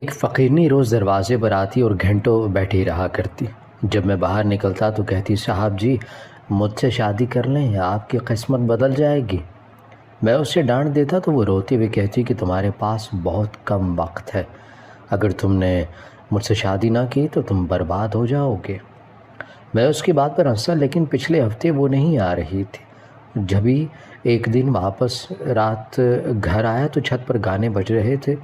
ایک فقیرنی روز دروازے پر آتی اور گھنٹوں بیٹھی رہا کرتی۔ جب میں باہر نکلتا تو کہتی، صاحب جی مجھ سے شادی کر لیں، آپ کی قسمت بدل جائے گی۔ میں اسے ڈانٹ دیتا تو وہ روتے ہوئے کہتی کہ تمہارے پاس بہت کم وقت ہے، اگر تم نے مجھ سے شادی نہ کی تو تم برباد ہو جاؤ گے۔ میں اس کی بات پر ہنسا، لیکن پچھلے ہفتے وہ نہیں آ رہی تھی۔ جبھی ایک دن واپس رات گھر آیا تو چھت پر گانے بج رہے تھے۔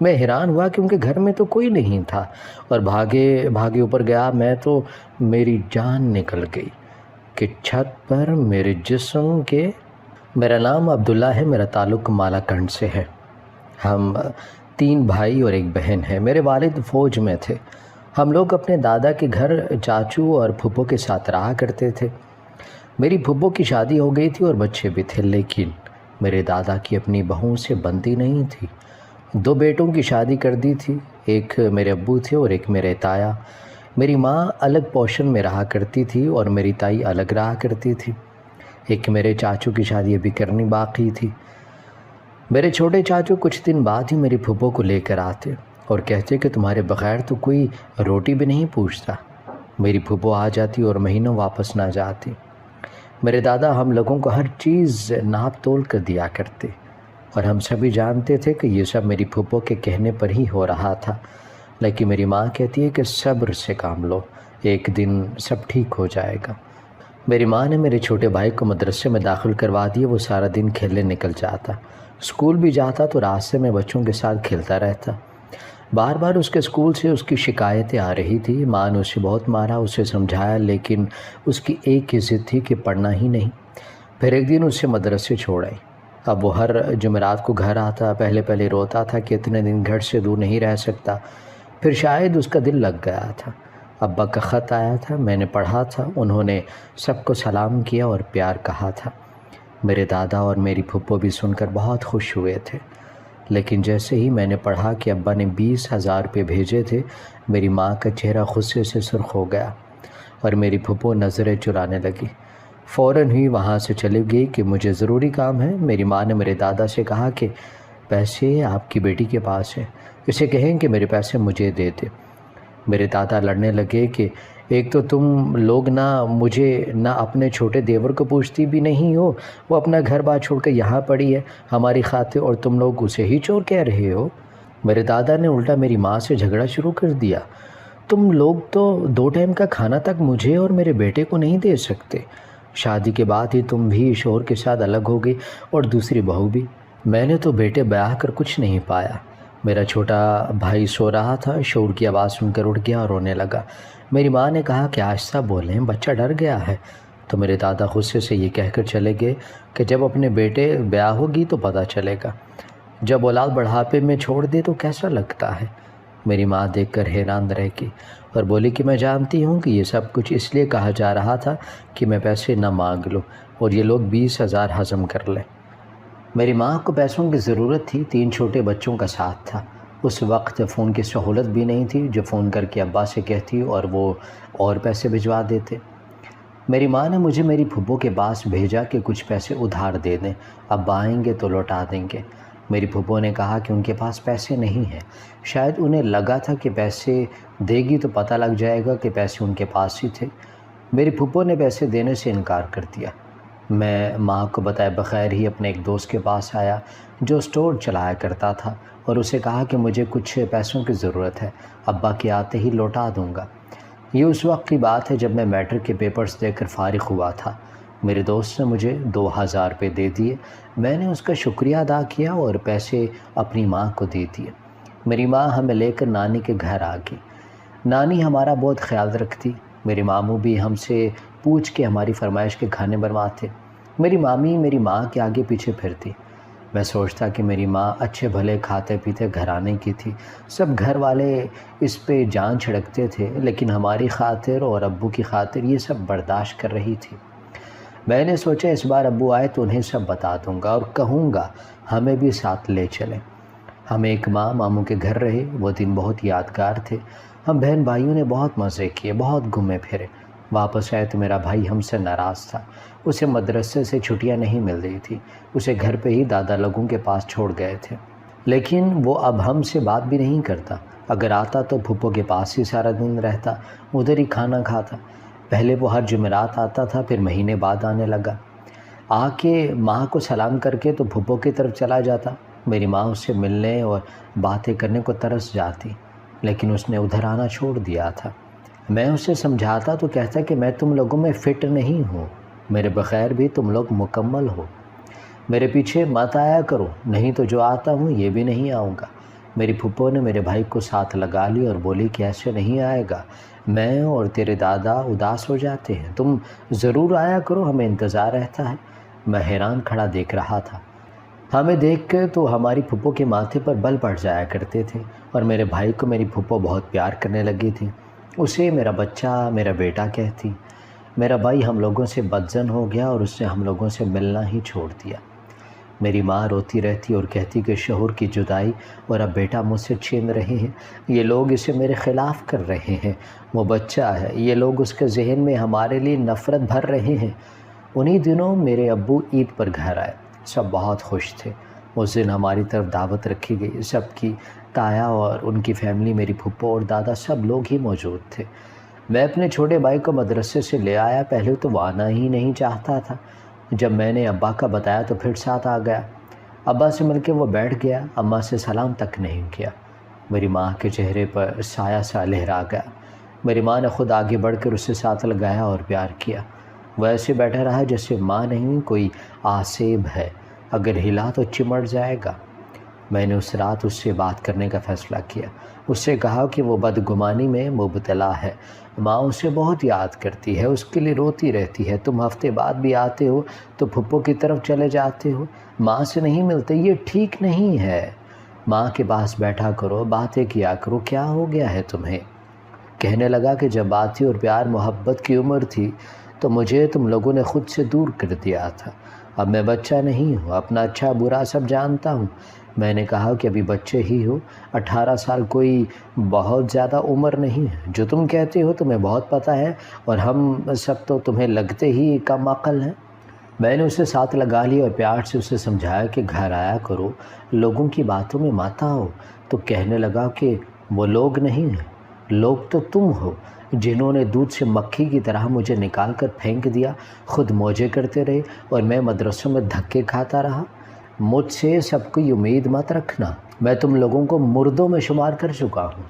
میں حیران ہوا کیونکہ گھر میں تو کوئی نہیں تھا، اور بھاگے بھاگے اوپر گیا میں تو میری جان نکل گئی کہ چھت پر میرے جسم کے۔ میرا نام عبداللہ ہے، میرا تعلق مالا کنڈ سے ہے۔ ہم 3 بھائی اور 1 بہن ہیں۔ میرے والد فوج میں تھے۔ ہم لوگ اپنے دادا کے گھر چاچو اور پھپھو کے ساتھ رہا کرتے تھے۔ میری پھپھو کی شادی ہو گئی تھی اور بچے بھی تھے، لیکن میرے دادا کی اپنی بہوؤں سے بنتی نہیں تھی۔ 2 بیٹوں کی شادی کر دی تھی، ایک میرے ابو تھے اور ایک میرے تایا۔ میری ماں الگ پوشن میں رہا کرتی تھی اور میری تائی الگ رہا کرتی تھی۔ ایک میرے چاچو کی شادی ابھی کرنی باقی تھی۔ میرے چھوٹے چاچو کچھ دن بعد ہی میری پھپھو کو لے کر آتے اور کہتے کہ تمہارے بغیر تو کوئی روٹی بھی نہیں پوچھتا۔ میری پھپھو آ جاتی اور مہینوں واپس نہ جاتی۔ میرے دادا ہم لوگوں کو ہر چیز ناپ تول کر دیا کرتے، اور ہم سبھی جانتے تھے کہ یہ سب میری پھپھو کے کہنے پر ہی ہو رہا تھا، لیکن میری ماں کہتی ہے کہ صبر سے کام لو، ایک دن سب ٹھیک ہو جائے گا۔ میری ماں نے میرے چھوٹے بھائی کو مدرسے میں داخل کروا دیا۔ وہ سارا دن کھیلنے نکل جاتا، اسکول بھی جاتا تو راستے میں بچوں کے ساتھ کھیلتا رہتا۔ بار بار اس کے اسکول سے اس کی شکایتیں آ رہی تھی۔ ماں نے اسے بہت مارا، اسے سمجھایا، لیکن اس کی ایک ہی ضد تھی کہ پڑھنا ہی نہیں۔ پھر ایک دن اسے مدرسے چھوڑ آئی۔ اب وہ ہر جمعرات کو گھر آتا، پہلے روتا تھا کہ اتنے دن گھر سے دور نہیں رہ سکتا، پھر شاید اس کا دل لگ گیا تھا۔ ابا کا خط آیا تھا، میں نے پڑھا تھا، انہوں نے سب کو سلام کیا اور پیار کہا تھا۔ میرے دادا اور میری پھپھو بھی سن کر بہت خوش ہوئے تھے، لیکن جیسے ہی میں نے پڑھا کہ ابا نے 20,000 روپے بھیجے تھے، میری ماں کا چہرہ غصے سے سرخ ہو گیا اور میری پھپھو نظریں چرانے لگی۔ فوراً ہی وہاں سے چلی گئی کہ مجھے ضروری کام ہے۔ میری ماں نے میرے دادا سے کہا کہ پیسے آپ کی بیٹی کے پاس ہیں، اسے کہیں کہ میرے پیسے مجھے دے دے۔ میرے دادا لڑنے لگے کہ ایک تو تم لوگ نہ مجھے نہ اپنے چھوٹے دیور کو پوچھتی بھی نہیں ہو، وہ اپنا گھر بار چھوڑ کے یہاں پڑی ہے ہماری خاطر، اور تم لوگ اسے ہی چور کہہ رہے ہو۔ میرے دادا نے الٹا میری ماں سے جھگڑا شروع کر دیا، تم لوگ تو 2 ٹائم کا کھانا تک مجھے اور میرے بیٹے کو نہیں دے سکتے، شادی کے بعد ہی تم بھی شوہر کے ساتھ الگ ہو گئی اور دوسری بہو بھی۔ میں نے تو بیٹے بیاہ کر کچھ نہیں پایا۔ میرا چھوٹا بھائی سو رہا تھا، شور کی آواز سن کر اٹھ گیا اور رونے لگا۔ میری ماں نے کہا کہ آہستہ بولیں، بچہ ڈر گیا ہے، تو میرے دادا غصے سے یہ کہہ کر چلے گئے کہ جب اپنے بیٹے بیاہ ہوگی تو پتہ چلے گا، جب اولاد بڑھاپے میں چھوڑ دے تو کیسا لگتا ہے۔ میری ماں دیکھ کر حیران رہ گئی اور بولی کہ میں جانتی ہوں کہ یہ سب کچھ اس لیے کہا جا رہا تھا کہ میں پیسے نہ مانگ لوں اور یہ لوگ 20,000 ہضم کر لیں۔ میری ماں کو پیسوں کی ضرورت تھی، 3 چھوٹے بچوں کا ساتھ تھا۔ اس وقت فون کی سہولت بھی نہیں تھی جو فون کر کے ابا سے کہتی اور وہ اور پیسے بھجوا دیتے۔ میری ماں نے مجھے میری پھپھو کے پاس بھیجا کہ کچھ پیسے ادھار دے دیں، ابا آئیں گے تو لوٹا دیں گے۔ میری پھپھو نے کہا کہ ان کے پاس پیسے نہیں ہیں، شاید انہیں لگا تھا کہ پیسے دے گی تو پتہ لگ جائے گا کہ پیسے ان کے پاس ہی تھے۔ میری پھپھو نے پیسے دینے سے انکار کر دیا۔ میں ماں کو بتائے بغیر ہی اپنے ایک دوست کے پاس آیا جو اسٹور چلایا کرتا تھا اور اسے کہا کہ مجھے کچھ پیسوں کی ضرورت ہے، ابا کے آتے ہی لوٹا دوں گا۔ یہ اس وقت کی بات ہے جب میں میٹرک کے پیپرز دے کر فارغ ہوا تھا۔ میرے دوست نے مجھے 2,000 روپے دے دیے، میں نے اس کا شکریہ ادا کیا اور پیسے اپنی ماں کو دے دیے۔ میری ماں ہمیں لے کر نانی کے گھر آ گئی۔ نانی ہمارا بہت خیال رکھتی، میرے ماموں بھی ہم سے پوچھ کے ہماری فرمائش کے کھانے بنواتے۔ میری مامی میری ماں کے آگے پیچھے پھرتی۔ میں سوچتا کہ میری ماں اچھے بھلے کھاتے پیتے گھرانے کی تھی، سب گھر والے اس پہ جان چھڑکتے تھے، لیکن ہماری خاطر اور ابو کی خاطر یہ سب برداشت کر رہی تھی۔ میں نے سوچا اس بار ابو آئے تو انہیں سب بتا دوں گا اور کہوں گا ہمیں بھی ساتھ لے چلیں۔ ہم ایک ماہ ماموں کے گھر رہے، وہ دن بہت یادگار تھے۔ ہم بہن بھائیوں نے بہت مزے کیے، بہت گھومے پھرے۔ واپس آئے تو میرا بھائی ہم سے ناراض تھا، اسے مدرسے سے چھٹیاں نہیں مل رہی تھی، اسے گھر پہ ہی دادا لوگوں کے پاس چھوڑ گئے تھے، لیکن وہ اب ہم سے بات بھی نہیں کرتا۔ اگر آتا تو پھپھو کے پاس ہی سارا دن رہتا، ادھر ہی کھانا کھاتا۔ پہلے وہ ہر جمعرات آتا تھا، پھر مہینے بعد آنے لگا۔ آ کے ماں کو سلام کر کے تو پھپھو کی طرف چلا جاتا۔ میری ماں اس سے ملنے اور باتیں کرنے کو ترس جاتی، لیکن اس نے ادھر آنا چھوڑ دیا تھا۔ میں اسے سمجھاتا تو کہتا کہ میں تم لوگوں میں فٹ نہیں ہوں، میرے بغیر بھی تم لوگ مکمل ہو، میرے پیچھے مت آیا کرو، نہیں تو جو آتا ہوں یہ بھی نہیں آؤں گا۔ میری پھپھو نے میرے بھائی کو ساتھ لگا لی اور بولی کہ ایسے نہیں آئے گا، میں اور تیرے دادا اداس ہو جاتے ہیں، تم ضرور آیا کرو، ہمیں انتظار رہتا ہے۔ میں حیران کھڑا دیکھ رہا تھا۔ ہمیں دیکھ کے تو ہماری پھپھو کے ماتھے پر بل پڑ جایا کرتے تھے، اور میرے بھائی کو میری پھپھو بہت پیار کرنے لگی تھی، اسے میرا بچہ، میرا بیٹا کہتی۔ میرا بھائی ہم لوگوں سے بدظن ہو گیا اور اس نے ہم لوگوں سے ملنا ہی چھوڑ دیا۔ میری ماں روتی رہتی اور کہتی کہ شوہر کی جدائی اور اب بیٹا مجھ سے چھین رہے ہیں، یہ لوگ اسے میرے خلاف کر رہے ہیں، وہ بچہ ہے، یہ لوگ اس کے ذہن میں ہمارے لیے نفرت بھر رہے ہیں۔ انہی دنوں میرے ابو عید پر گھر آئے، سب بہت خوش تھے۔ اس دن ہماری طرف دعوت رکھی گئی، سب کی تایا اور ان کی فیملی، میری پھپھو اور دادا، سب لوگ ہی موجود تھے۔ میں اپنے چھوٹے بھائی کو مدرسے سے لے آیا، پہلے تو وہ آنا ہی نہیں چاہتا تھا، جب میں نے ابا کا بتایا تو پھر ساتھ آ گیا۔ ابا سے مل کے وہ بیٹھ گیا، اماں سے سلام تک نہیں کیا۔ میری ماں کے چہرے پر سایہ سا لہرا گیا۔ میری ماں نے خود آگے بڑھ کر اسے ساتھ لگایا اور پیار کیا۔ وہ ایسے بیٹھا رہا جیسے ماں نہیں کوئی آسیب ہے، اگر ہلا تو چمٹ جائے گا۔ میں نے اس رات اس سے بات کرنے کا فیصلہ کیا، اس سے کہا کہ وہ بدگمانی میں مبتلا ہے، ماں اسے بہت یاد کرتی ہے، اس کے لیے روتی رہتی ہے، تم ہفتے بعد بھی آتے ہو تو پھپھو کی طرف چلے جاتے ہو، ماں سے نہیں ملتے، یہ ٹھیک نہیں ہے، ماں کے پاس بیٹھا کرو، باتیں کیا کرو، کیا ہو گیا ہے تمہیں؟ کہنے لگا کہ جب بات تھی اور پیار محبت کی عمر تھی تو مجھے تم لوگوں نے خود سے دور کر دیا تھا، اب میں بچہ نہیں ہوں، اپنا اچھا برا سب جانتا ہوں۔ میں نے کہا کہ ابھی بچے ہی ہو، 18 سال کوئی بہت زیادہ عمر نہیں ہے، جو تم کہتے ہو تمہیں بہت پتہ ہے، اور ہم سب تو تمہیں لگتے ہی کم عقل ہیں۔ میں نے اسے ساتھ لگا لیا اور پیار سے اسے سمجھایا کہ گھر آیا کرو، لوگوں کی باتوں میں مت آؤ، تو کہنے لگا کہ وہ لوگ نہیں ہیں، لوگ تو تم ہو، جنہوں نے دودھ سے مکھی کی طرح مجھے نکال کر پھینک دیا، خود موجے کرتے رہے اور میں مدرسوں میں دھکے کھاتا رہا۔ مجھ سے سب کی امید مت رکھنا، میں تم لوگوں کو مردوں میں شمار کر چکا ہوں۔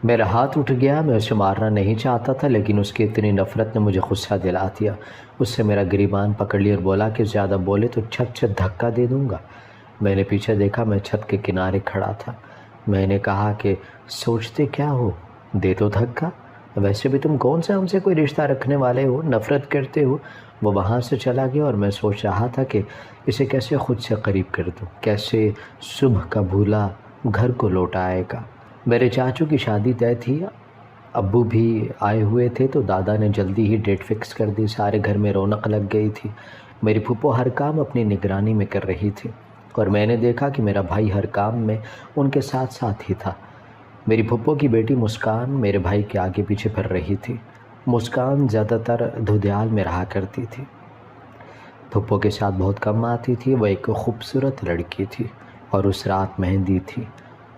میرا ہاتھ اٹھ گیا، میں اسے مارنا نہیں چاہتا تھا، لیکن اس کی اتنی نفرت نے مجھے غصہ دلا دیا۔ اس سے میرا گریبان پکڑ لیا اور بولا کہ زیادہ بولے تو چھت دھکا دے دوں گا۔ میں نے پیچھے دیکھا، میں چھت کے کنارے کھڑا تھا۔ میں نے کہا کہ سوچتے کیا ہو، دے دو دھکا، ویسے بھی تم کون سے ہم سے کوئی رشتہ رکھنے والے ہو، نفرت کرتے ہو۔ وہ وہاں سے چلا گیا اور میں سوچ رہا تھا کہ اسے کیسے خود سے قریب کر دوں، کیسے صبح کا بھولا گھر کو لوٹ آئے گا۔ میرے چاچو کی شادی طے تھی، ابو بھی آئے ہوئے تھے، تو دادا نے جلدی ہی ڈیٹ فکس کر دی، سارے گھر میں رونق لگ گئی تھی۔ میری پھپھو ہر کام اپنی نگرانی میں کر رہی تھی، اور میں نے دیکھا کہ میرا بھائی ہر کام میں ان کے ساتھ ساتھ ہی تھا۔ میری پھپھو کی بیٹی مسکان میرے بھائی کے آگے پیچھے پھر رہی تھی۔ مسکان زیادہ تر دھودیال میں رہا کرتی تھی، پھپھو کے ساتھ بہت کم آتی تھی، وہ ایک خوبصورت لڑکی تھی، اور اس رات مہندی تھی۔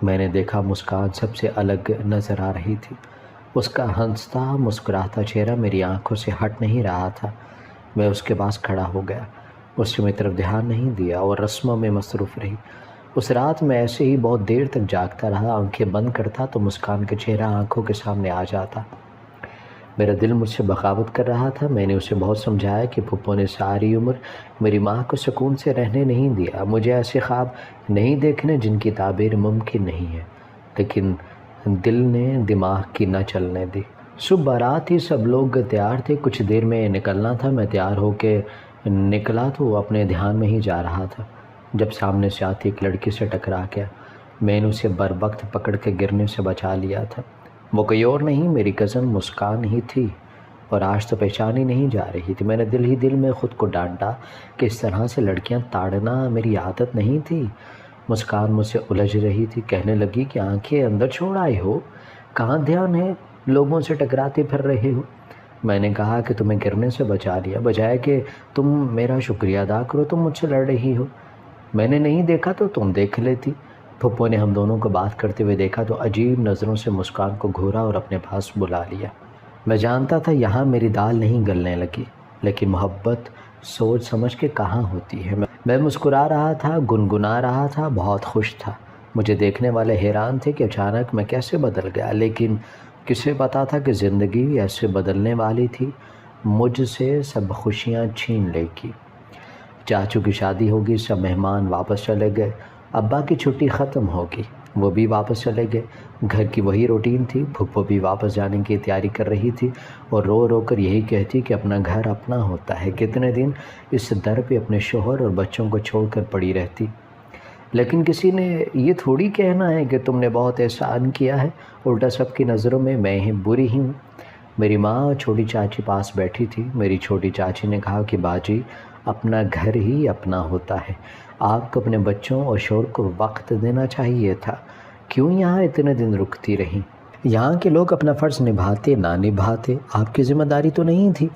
میں نے دیکھا مسکان سب سے الگ نظر آ رہی تھی، اس کا ہنستا مسکراتا چہرہ میری آنکھوں سے ہٹ نہیں رہا تھا۔ میں اس کے پاس کھڑا ہو گیا، اس سے میری طرف دھیان نہیں دیا اور رسموں میں مصروف رہی۔ اس رات میں ایسے ہی بہت دیر تک جاگتا رہا، آنکھیں بند کرتا تو مسکان کے چہرہ آنکھوں کے سامنے آ جاتا۔ میرا دل مجھ سے بغاوت کر رہا تھا۔ میں نے اسے بہت سمجھایا کہ پھپھو نے ساری عمر میری ماں کو سکون سے رہنے نہیں دیا، مجھے ایسے خواب نہیں دیکھنے جن کی تعبیر ممکن نہیں ہے، لیکن دل نے دماغ کی نہ چلنے دی۔ صبح بارات ہی سب لوگ تیار تھے، کچھ دیر میں نکلنا تھا۔ میں تیار ہو کے نکلا تو وہ اپنے دھیان میں ہی جا رہا تھا، جب سامنے سے آتی ایک لڑکی سے ٹکرا گیا۔ میں نے اسے بروقت پکڑ کے گرنے سے بچا لیا تھا۔ وہ کوئی اور نہیں، میری کزن مسکان ہی تھی، اور آج تو پہچانی نہیں جا رہی تھی۔ میں نے دل ہی دل میں خود کو ڈانٹا کہ اس طرح سے لڑکیاں تاڑنا میری عادت نہیں تھی۔ مسکان مجھ سے الجھ رہی تھی، کہنے لگی کہ آنکھیں اندر چھوڑ آئے ہو، کہاں دھیان ہے، لوگوں سے ٹکراتے پھر رہے ہو۔ میں نے کہا کہ تمہیں گرنے سے بچا لیا، بجائے کہ تم میرا شکریہ ادا کرو، تم مجھ سے لڑ رہی ہو۔ میں نے نہیں دیکھا تو تم دیکھ لیتی، پھپھو نے ہم دونوں کو بات کرتے ہوئے دیکھا تو عجیب نظروں سے مسکان کو گھورا اور اپنے پاس بلا لیا۔ میں جانتا تھا یہاں میری دال نہیں گلنے لگی، لیکن محبت سوچ سمجھ کے کہاں ہوتی ہے۔ میں مسکرا رہا تھا، گنگنا رہا تھا، بہت خوش تھا۔ مجھے دیکھنے والے حیران تھے کہ اچانک میں کیسے بدل گیا، لیکن کسے پتا تھا کہ زندگی ایسے بدلنے والی تھی، مجھ سے سب خوشیاں چھین لے گی۔ چاچو کی شادی ہوگی، سب مہمان واپس چلے گئے، ابا کی چھٹی ختم ہوگی، وہ بھی واپس چلے گئے۔ گھر کی وہی روٹین تھی، پھپھو بھی واپس جانے کی تیاری کر رہی تھی اور رو رو کر یہی کہتی کہ اپنا گھر اپنا ہوتا ہے، کتنے دن اس در پہ اپنے شوہر اور بچوں کو چھوڑ کر پڑی رہتی۔ لیکن کسی نے یہ تھوڑی کہنا ہے کہ تم نے بہت احسان کیا ہے، الٹا سب کی نظروں میں میں ہی بری ہوں۔ میری ماں اور چھوٹی چاچی پاس بیٹھی تھی۔ میری چھوٹی چاچی نے کہا کہ باجی، اپنا گھر ہی اپنا ہوتا ہے، آپ کو اپنے بچوں اور شوہر کو وقت دینا چاہیے تھا، کیوں یہاں اتنے دن رکتی رہیں؟ یہاں کے لوگ اپنا فرض نبھاتے نہ نبھاتے آپ کی ذمہ داری تو نہیں تھی۔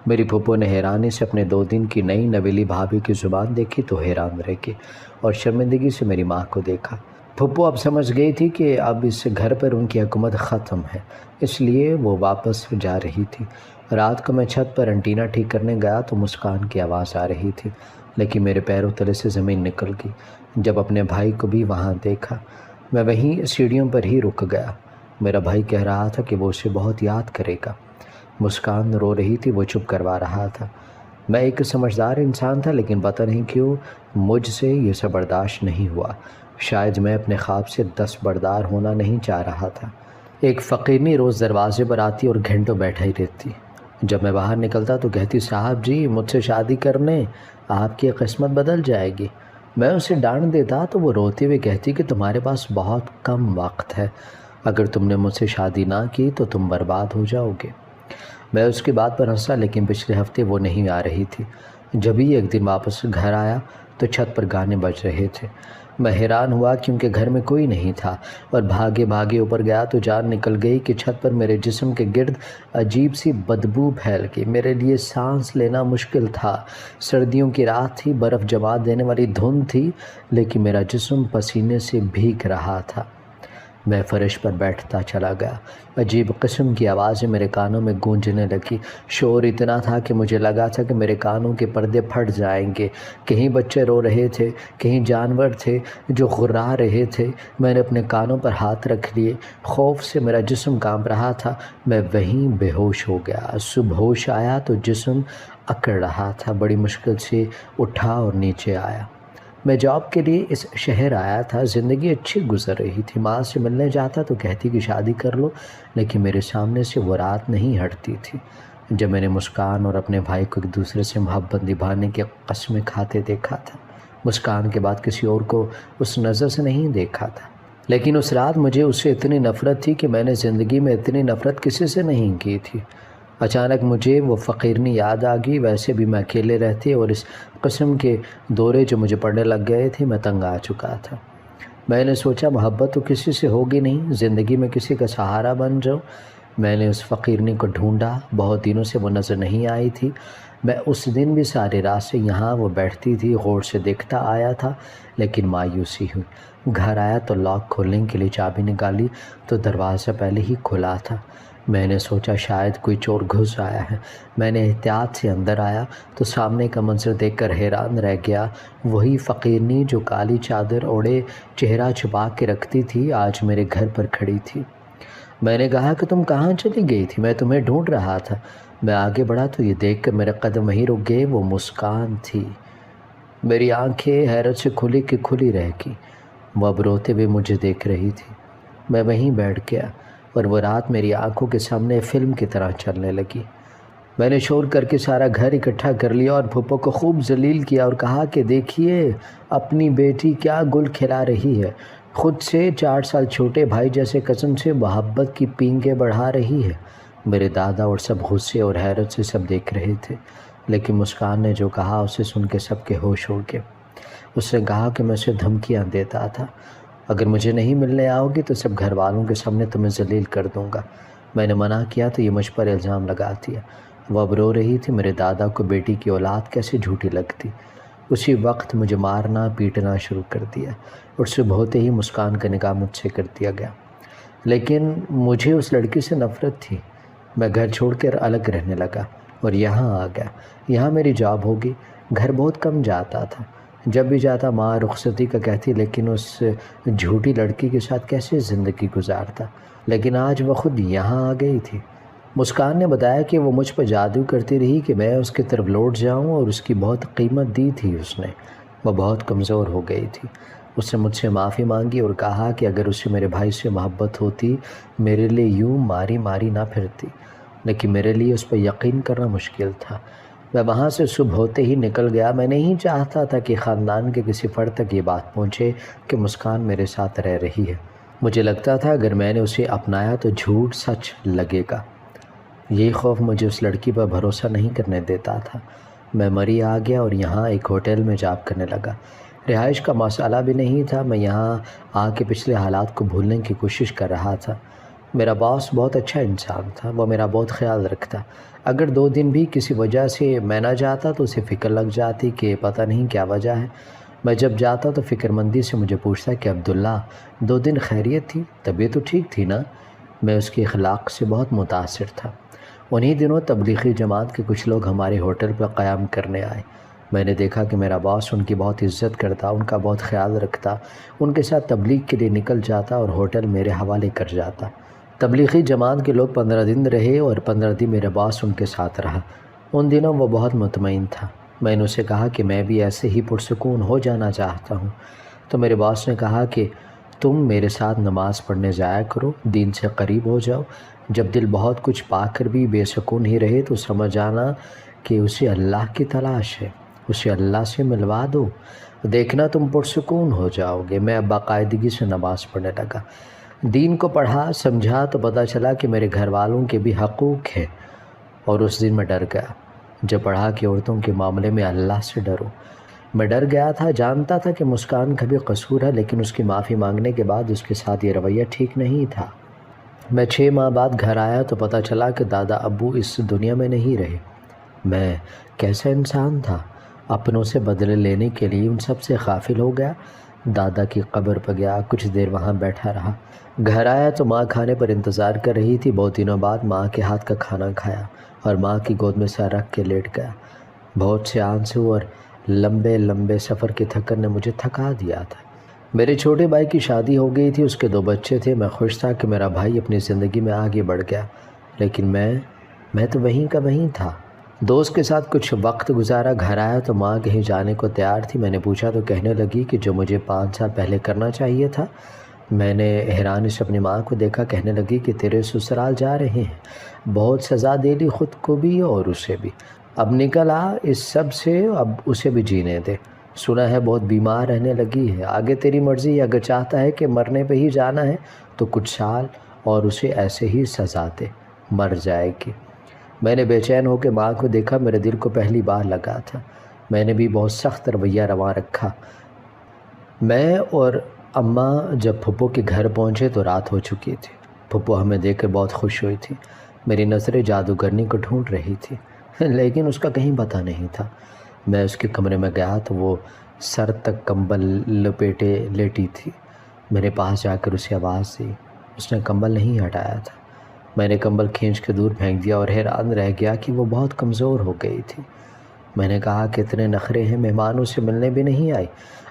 میری پھپھو نے حیرانی سے اپنے 2 دن کی نئی نویلی بھابھی کی زبان دیکھی تو حیران رہ گئی اور شرمندگی سے میری ماں کو دیکھا۔ پھپھو اب سمجھ گئی تھی کہ اب اس گھر پر ان کی حکومت ختم ہے، اس لیے وہ واپس جا رہی تھی۔ رات کو میں چھت پر انٹینا ٹھیک کرنے گیا تو مسکان کی آواز آ رہی تھی، لیکن میرے پیروں تلے سے زمین نکل گئی جب اپنے بھائی کو بھی وہاں دیکھا۔ میں وہیں سیڑھیوں پر ہی رک گیا۔ میرا بھائی کہہ رہا تھا کہ وہ اسے بہت یاد کرے گا۔ مسکان رو رہی تھی، وہ چپ کروا رہا تھا۔ میں ایک سمجھدار انسان تھا، لیکن پتہ نہیں کیوں مجھ سے یہ سب برداشت نہیں ہوا۔ شاید میں اپنے خواب سے دستبردار ہونا نہیں چاہ رہا تھا۔ ایک فقیرنی روز دروازے پر آتی اور گھنٹوں بیٹھا ہی رہتی۔ جب میں باہر نکلتا تو کہتی، صاحب جی مجھ سے شادی کرنے، آپ کی قسمت بدل جائے گی۔ میں اسے ڈانٹ دیتا تو وہ روتے ہوئے کہتی کہ تمہارے پاس بہت کم وقت ہے، اگر تم نے مجھ سے شادی نہ کی تو تم برباد ہو جاؤ گے۔ میں اس کی بات پر ہنسا، لیکن پچھلے ہفتے وہ نہیں آ رہی تھی۔ جب ہی ایک دن واپس گھر آیا تو چھت پر گانے بج رہے تھے۔ میں حیران ہوا کیونکہ گھر میں کوئی نہیں تھا اور بھاگے بھاگے اوپر گیا تو جان نکل گئی کہ چھت پر میرے جسم کے گرد عجیب سی بدبو پھیل گئی۔ میرے لیے سانس لینا مشکل تھا۔ سردیوں کی رات تھی، برف جما دینے والی دھند تھی، لیکن میرا جسم پسینے سے بھیگ رہا تھا۔ میں فرش پر بیٹھتا چلا گیا۔ عجیب قسم کی آوازیں میرے کانوں میں گونجنے لگی۔ شور اتنا تھا کہ مجھے لگا تھا کہ میرے کانوں کے پردے پھٹ جائیں گے۔ کہیں بچے رو رہے تھے، کہیں جانور تھے جو غرا رہے تھے۔ میں نے اپنے کانوں پر ہاتھ رکھ لیے، خوف سے میرا جسم کانپ رہا تھا۔ میں وہیں بے ہوش ہو گیا۔ صبح ہوش آیا تو جسم اکڑ رہا تھا۔ بڑی مشکل سے اٹھا اور نیچے آیا۔ میں جاب کے لیے اس شہر آیا تھا۔ زندگی اچھی گزر رہی تھی۔ ماں سے ملنے جاتا تو کہتی کہ شادی کر لو، لیکن میرے سامنے سے وہ رات نہیں ہٹتی تھی جب میں نے مسکان اور اپنے بھائی کو ایک دوسرے سے محبت نبھانے کی قسمیں کھاتے دیکھا تھا۔ مسکان کے بعد کسی اور کو اس نظر سے نہیں دیکھا تھا، لیکن اس رات مجھے اس سے اتنی نفرت تھی کہ میں نے زندگی میں اتنی نفرت کسی سے نہیں کی تھی۔ اچانک مجھے وہ فقیرنی یاد آ گئی۔ ویسے بھی میں اکیلے رہتے اور اس قسم کے دورے جو مجھے پڑنے لگ گئے تھے، میں تنگ آ چکا تھا۔ میں نے سوچا محبت تو کسی سے ہوگی نہیں، زندگی میں کسی کا سہارا بن جاؤ۔ میں نے اس فقیرنی کو ڈھونڈا، بہت دنوں سے وہ نظر نہیں آئی تھی۔ میں اس دن بھی سارے رات سے یہاں وہ بیٹھتی تھی، غور سے دیکھتا آیا تھا، لیکن مایوسی ہوئی۔ گھر آیا تو لاک کھولنے کے لیے چابی نکالی تو دروازہ پہلے ہی کھلا تھا۔ میں نے سوچا شاید کوئی چور گھس آیا ہے۔ میں نے احتیاط سے اندر آیا تو سامنے کا منظر دیکھ کر حیران رہ گیا۔ وہی فقیرنی جو کالی چادر اوڑھے چہرہ چھپا کے رکھتی تھی، آج میرے گھر پر کھڑی تھی۔ میں نے کہا کہ تم کہاں چلی گئی تھی؟ میں تمہیں ڈھونڈ رہا تھا۔ میں آگے بڑھا تو یہ دیکھ کر میرے قدم وہیں رک گئے، وہ مسکان تھی۔ میری آنکھیں حیرت سے کھلی کی کھلی رہ گئی۔ وہ اب روتے ہوئے مجھے دیکھ رہی تھی۔ میں وہیں بیٹھ گیا اور وہ رات میری آنکھوں کے سامنے فلم کی طرح چلنے لگی۔ میں نے شور کر کے سارا گھر اکٹھا کر لیا اور پھپھو کو خوب ذلیل کیا اور کہا کہ دیکھیے اپنی بیٹی کیا گل کھلا رہی ہے، خود سے 4 سال چھوٹے بھائی جیسے قسم سے محبت کی پینگیں بڑھا رہی ہے۔ میرے دادا اور سب غصے اور حیرت سے سب دیکھ رہے تھے، لیکن مسکان نے جو کہا اسے سن کے سب کے ہوش اڑ گئے۔ اس نے کہا کہ میں اسے دھمکیاں دیتا تھا، اگر مجھے نہیں ملنے آؤ گی تو سب گھر والوں کے سامنے تمہیں ذلیل کر دوں گا۔ میں نے منع کیا تو یہ مجھ پر الزام لگاتی ہے۔ وہ اب رو رہی تھی۔ میرے دادا کو بیٹی کی اولاد کیسے جھوٹی لگتی۔ اسی وقت مجھے مارنا پیٹنا شروع کر دیا اور صبح ہوتے ہی مسکان کا نکاح مجھ سے کر دیا گیا۔ لیکن مجھے اس لڑکی سے نفرت تھی۔ میں گھر چھوڑ کر الگ رہنے لگا اور یہاں آ گیا۔ یہاں میری جاب ہوگی۔ گھر بہت کم جاتا تھا، جب بھی جاتا ماں رخصتی کا کہتی، لیکن اس جھوٹی لڑکی کے ساتھ کیسے زندگی گزارتا۔ لیکن آج وہ خود یہاں آ گئی تھی۔ مسکان نے بتایا کہ وہ مجھ پر جادو کرتی رہی کہ میں اس کی طرف لوٹ جاؤں، اور اس کی بہت قیمت دی تھی اس نے۔ وہ بہت کمزور ہو گئی تھی۔ اس نے مجھ سے معافی مانگی اور کہا کہ اگر اسے میرے بھائی سے محبت ہوتی میرے لیے یوں ماری ماری نہ پھرتی، لیکن میرے لیے اس پر یقین کرنا مشکل تھا۔ میں وہاں سے صبح ہوتے ہی نکل گیا۔ میں نہیں چاہتا تھا کہ خاندان کے کسی فرد تک یہ بات پہنچے کہ مسکان میرے ساتھ رہ رہی ہے۔ مجھے لگتا تھا اگر میں نے اسے اپنایا تو جھوٹ سچ لگے گا۔ یہی خوف مجھے اس لڑکی پر بھروسہ نہیں کرنے دیتا تھا۔ میں مری آ گیا اور یہاں ایک ہوٹل میں جاب کرنے لگا۔ رہائش کا مسئلہ بھی نہیں تھا۔ میں یہاں آ کے پچھلے حالات کو بھولنے کی کوشش کر رہا تھا۔ میرا باس بہت اچھا انسان تھا، وہ میرا بہت خیال رکھتا۔ اگر 2 دن بھی کسی وجہ سے میں نہ جاتا تو اسے فکر لگ جاتی کہ پتہ نہیں کیا وجہ ہے۔ میں جب جاتا تو فکر مندی سے مجھے پوچھتا کہ عبداللہ 2 دن خیریت تھی، طبیعت تو ٹھیک تھی نا؟ میں اس کے اخلاق سے بہت متاثر تھا۔ انہی دنوں تبلیغی جماعت کے کچھ لوگ ہمارے ہوٹل پر قیام کرنے آئے۔ میں نے دیکھا کہ میرا باس ان کی بہت عزت کرتا، ان کا بہت خیال رکھتا، ان کے ساتھ تبلیغ کے لیے نکل جاتا اور ہوٹل میرے حوالے کر جاتا۔ تبلیغی جماعت کے لوگ 15 دن رہے اور 15 دن میرا باس ان کے ساتھ رہا۔ ان دنوں وہ بہت مطمئن تھا۔ میں نے اسے کہا کہ میں بھی ایسے ہی پرسکون ہو جانا چاہتا ہوں، تو میرے باس نے کہا کہ تم میرے ساتھ نماز پڑھنے جایا کرو، دین سے قریب ہو جاؤ۔ جب دل بہت کچھ پا کر بھی بے سکون ہی رہے تو سمجھ آنا کہ اسے اللہ کی تلاش ہے، اسے اللہ سے ملوا دو، دیکھنا تم پرسکون ہو جاؤ گے۔ میں اب باقاعدگی سے نماز پڑھنے لگا۔ دین کو پڑھا سمجھا تو پتہ چلا کہ میرے گھر والوں کے بھی حقوق ہیں، اور اس دن میں ڈر گیا جب پڑھا کہ عورتوں کے معاملے میں اللہ سے ڈرو۔ میں ڈر گیا تھا، جانتا تھا کہ مسکان کا بھی قصور ہے، لیکن اس کی معافی مانگنے کے بعد اس کے ساتھ یہ رویہ ٹھیک نہیں تھا۔ میں 6 ماہ بعد گھر آیا تو پتہ چلا کہ دادا ابو اس دنیا میں نہیں رہے۔ میں کیسا انسان تھا، اپنوں سے بدلے لینے کے لیے ان سب سے غافل ہو گیا۔ دادا کی قبر پر گیا، کچھ دیر وہاں بیٹھا رہا۔ گھر آیا تو ماں کھانے پر انتظار کر رہی تھی۔ بہت دنوں بعد ماں کے ہاتھ کا کھانا کھایا اور ماں کی گود میں سر رکھ کے لیٹ گیا۔ بہت سے آنسو اور لمبے لمبے سفر کی تھکن نے مجھے تھکا دیا تھا۔ میرے چھوٹے بھائی کی شادی ہو گئی تھی، اس کے 2 بچے تھے۔ میں خوش تھا کہ میرا بھائی اپنی زندگی میں آگے بڑھ گیا، لیکن میں تو وہیں کا وہیں تھا۔ دوست کے ساتھ کچھ وقت گزارا، گھر آیا تو ماں کہیں جانے کو تیار تھی۔ میں نے پوچھا تو کہنے لگی کہ جو مجھے 5 سال پہلے کرنا چاہیے تھا۔ میں نے حیرانی سے اپنی ماں کو دیکھا، کہنے لگی کہ تیرے سسرال جا رہے ہیں، بہت سزا دے لی خود کو بھی اور اسے بھی، اب نکل آ اس سب سے، اب اسے بھی جینے دے۔ سنا ہے بہت بیمار رہنے لگی ہے، آگے تیری مرضی، اگر چاہتا ہے کہ مرنے پہ ہی جانا ہے تو کچھ سال اور اسے ایسے ہی سزا دے، مر جائے گی۔ میں نے بے چین ہو کے ماں کو دیکھا، میرے دل کو پہلی بار لگا تھا۔ میں نے بھی بہت سخت رویہ رواں رکھا۔ میں اور اماں جب پھپھو کے گھر پہنچے تو رات ہو چکی تھی۔ پھپھو ہمیں دیکھ کر بہت خوش ہوئی تھی۔ میری نظریں جادوگرنی کو ڈھونڈ رہی تھی، لیکن اس کا کہیں پتہ نہیں تھا۔ میں اس کے کمرے میں گیا تو وہ سر تک کمبل لپیٹے لیٹی تھی۔ میرے پاس جا کر اسے آواز دی، اس نے کمبل نہیں ہٹایا تھا۔ میں نے کمبل کھینچ کے دور پھینک دیا اور حیران رہ گیا کہ وہ بہت کمزور ہو گئی تھی۔ میں نے کہا کہ اتنے نخرے ہیں، مہمانوں سے ملنے بھی نہیں آئی،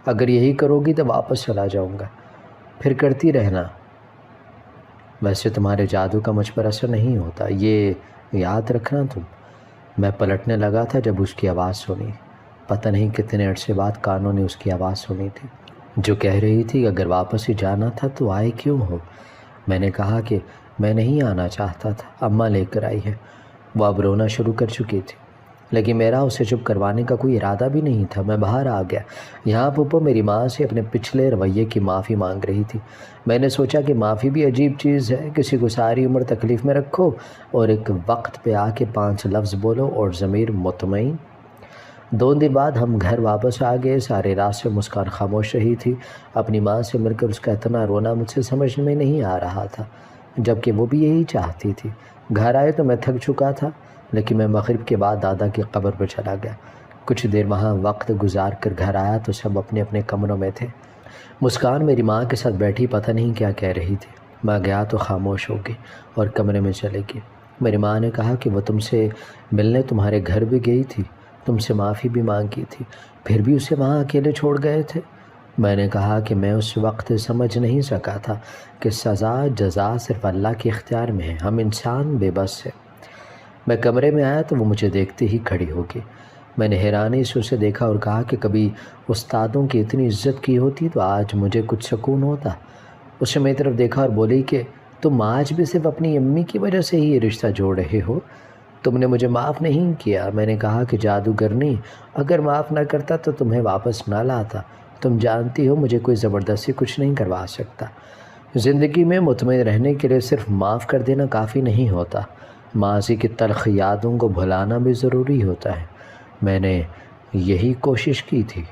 اگر یہی کرو گی تو واپس چلا جاؤں گا، پھر کرتی رہنا۔ ویسے تمہارے جادو کا مجھ پر اثر نہیں ہوتا، یہ یاد رکھنا تم۔ میں پلٹنے لگا تھا جب اس کی آواز سنی۔ پتہ نہیں کتنے عرصے بعد کانوں نے اس کی آواز سنی تھی، جو کہہ رہی تھی اگر واپس ہی جانا تھا تو آئے کیوں ہو؟ میں نے کہا کہ میں نہیں آنا چاہتا تھا، اماں لے کر آئی ہے۔ وہ اب رونا شروع کر چکی تھی، لیکن میرا اسے چپ کروانے کا کوئی ارادہ بھی نہیں تھا۔ میں باہر آ گیا۔ یہاں پھپھو میری ماں سے اپنے پچھلے رویے کی معافی مانگ رہی تھی۔ میں نے سوچا کہ معافی بھی عجیب چیز ہے، کسی کو ساری عمر تکلیف میں رکھو اور ایک وقت پہ آ کے 5 لفظ بولو اور ضمیر مطمئن۔ 2 دن بعد ہم گھر واپس آ گئے۔ سارے راستے مسکان خاموش رہی تھی۔ اپنی ماں سے مل کر اس کا اتنا رونا مجھ سے سمجھ میں نہیں آ رہا تھا، جبکہ وہ بھی یہی چاہتی تھی۔ گھر آئے تو میں تھک چکا تھا، لیکن میں مغرب کے بعد دادا کی قبر پر چلا گیا۔ کچھ دیر وہاں وقت گزار کر گھر آیا تو سب اپنے اپنے کمروں میں تھے۔ مسکان میری ماں کے ساتھ بیٹھی پتہ نہیں کیا کہہ رہی تھی۔ میں گیا تو خاموش ہو گئی اور کمرے میں چلے گئی۔ میری ماں نے کہا کہ وہ تم سے ملنے تمہارے گھر بھی گئی تھی، تم سے معافی بھی مانگی تھی، پھر بھی اسے وہاں اکیلے چھوڑ گئے تھے۔ میں نے کہا کہ میں اس وقت سمجھ نہیں سکا تھا کہ سزا جزا صرف اللہ کے اختیار میں ہے، ہم انسان بے بس ہیں۔ میں کمرے میں آیا تو وہ مجھے دیکھتے ہی کھڑی ہو گئی۔ میں نے حیرانی سے اسے دیکھا اور کہا کہ کبھی استادوں کی اتنی عزت کی ہوتی تو آج مجھے کچھ سکون ہوتا۔ اس نے میری طرف دیکھا اور بولی کہ تم آج بھی صرف اپنی امی کی وجہ سے ہی یہ رشتہ جوڑ رہے ہو، تم نے مجھے معاف نہیں کیا۔ میں نے کہا کہ جادوگرنی، اگر معاف نہ کرتا تو تمہیں واپس نہ لاتا، تم جانتی ہو مجھے کوئی زبردستی کچھ نہیں کروا سکتا۔ زندگی میں مطمئن رہنے کے لیے صرف معاف کر دینا کافی نہیں ہوتا، ماضی کی تلخ یادوں کو بھلانا بھی ضروری ہوتا ہے۔ میں نے یہی کوشش کی تھی۔